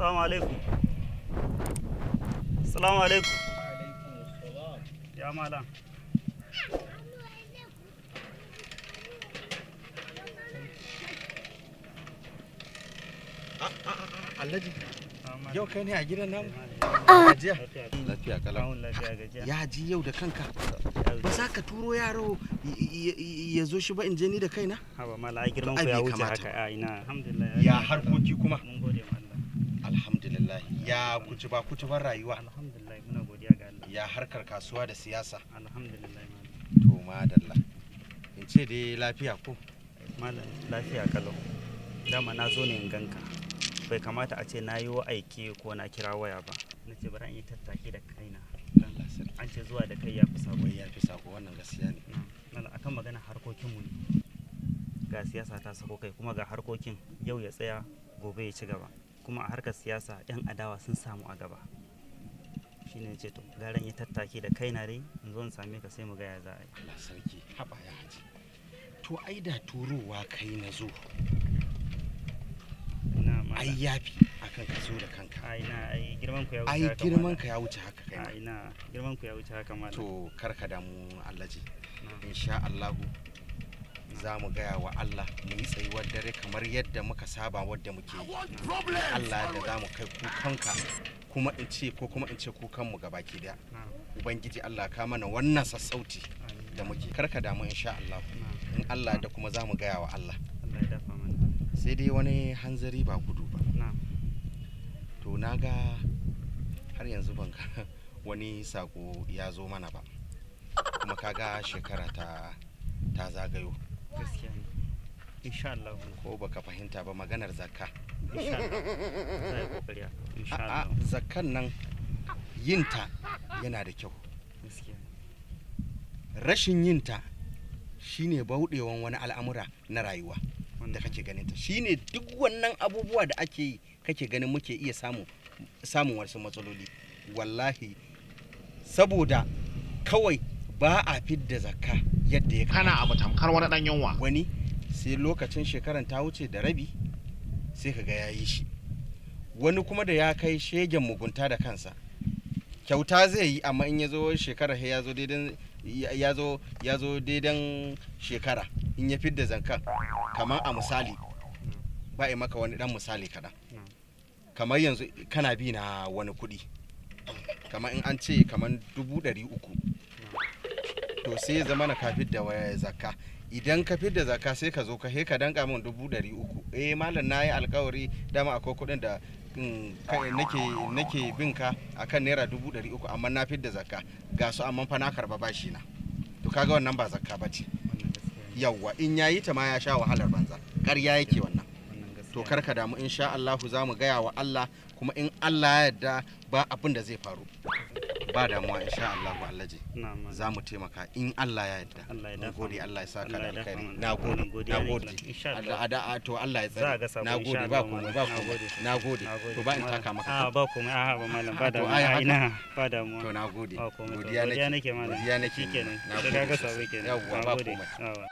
Assalamu alaikum. Assalamu alaikum. Ya malam. Alhaji, yau kai ne a gidan namu? Gajiya? Lafiya kalau. Lafiya gajiya. Ya ji yau da kanka. Ba za ka turo yaro ya zo shi ba in je ni da kaina? Haba mala ai girman ku ya wuce haka. A ina alhamdulillah. Ya harkoki kuma? Mun gode ma Allah. Alhamdulillah. Ya kuci ban rayuwa? Alhamdulillah muna godiya ga Allah. Ya harkar kasuwa da siyasa? Alhamdulillah malam. To madalla. In ce dai lafiya ko? Malam lafiya kalau. Dama na zo ne in ganka. Bai kamata a ce na yi aiki ko na kira waya ba. Na ce bari in yi tattaki da kaina. An ce zuwa da kai ya fi sako. Ya fi sako, wannan gaskiya ne. Akan magana harkokinmu ne. Ga siyasa ta sako kai kuma ga harkokin yau ya tsaya gobe ya ci gaba. Kuma a harkar siyasa 'yan adawa sun samu a gaba. Shi ne ce to garan yi tattaki da kaina dai in zo in same ka sai mu ga ya za a yi. Allah sarki, haba ya haji. To ai da turowa kai na zo. Ai yafi akan ka zo da kanka. Ai girman ku ya wuce haka. Ai girman ka ya wuce haka kai. Ai girman ku ya wuce haka malam. To karka damu Alhaji. Insha Allah za mu gaya wa Allah mu yi tsayuwar dare kamar yadda muka saba wadda muke yi. Allah da za mu kai kukanka kuma in ce kukanmu gabaki daya. Ubangiji Allah ka mana wannan sassauci da muke. Karka damu insha Allah. In Allah da kuma za mu gaya wa Allah. Allah ya dafa mana. Sai dai wani hanzari ba gudu ba. To na ga har yanzu ban ga wani sako ya zo mana ba, kuma kaga shekara ta zagayo. Gaskiya ne. Insha Allah. Ko baka fahimta ba maganar zakka? Insha Allah. Zai kokari insha Allah. Zakkan nan yinta yana da kyau. Gaskiya. Rashin yinta shine bauɗewan wani al'amura na rayuwa da kake ganin ta. Shine duk wannan abubuwa da ake yi kake ganin muke iya samun wasu matsaloli. Wallahi saboda kawai ba a fidda zakka yadda ya kana abu tamkar wani dan yunwa. Wani sai lokacin shekaran ta wuce da rabi sai kaga yayi shi. Wani kuma da ya kai shegen mugunta da kansa kyauta zai yi, amma in yazo shekara ya zo daidan shekara in ya fidda zakka kamar a misali ba a maka wani dan misali kaɗan. Kamar yanzu kana bi na wani kuɗi, kamar in an ce kamar 300,000, to sai ya zama na ka fidda zakka. Idan ka fidda zakka sai ka zo ka danka min 300,000. Malam na yi alkawari dama akwai kuɗin da nake bin ka akan naira 300,000, amma na fidda zakka ga su, amma fa na karba bashi na. To kaga wannan ba zakka bace. Yawwa in yayi ta ma ya sha wahalar banza, ƙarya yake wannan. To karka damu insha Allah za mu gaya wa Allah, kuma in Allah ya yarda ba abin da zai faru. Ba damuwa insha Allah Alhaji. Za mu taimaka in Allah ya yarda. Na gode, Allah ya saka da alkhairi. Na gode. To Allah ya tsare. Na gode, ba komai. Na gode. To ba in taka maka. Ba komai. Ba malam, ba damuwa. Ba damuwa. To na gode. Godiya nake malam. Godiya nake. Shikenan. Na gode. Sai ka ga sabai kenan. Yawwa ba komai.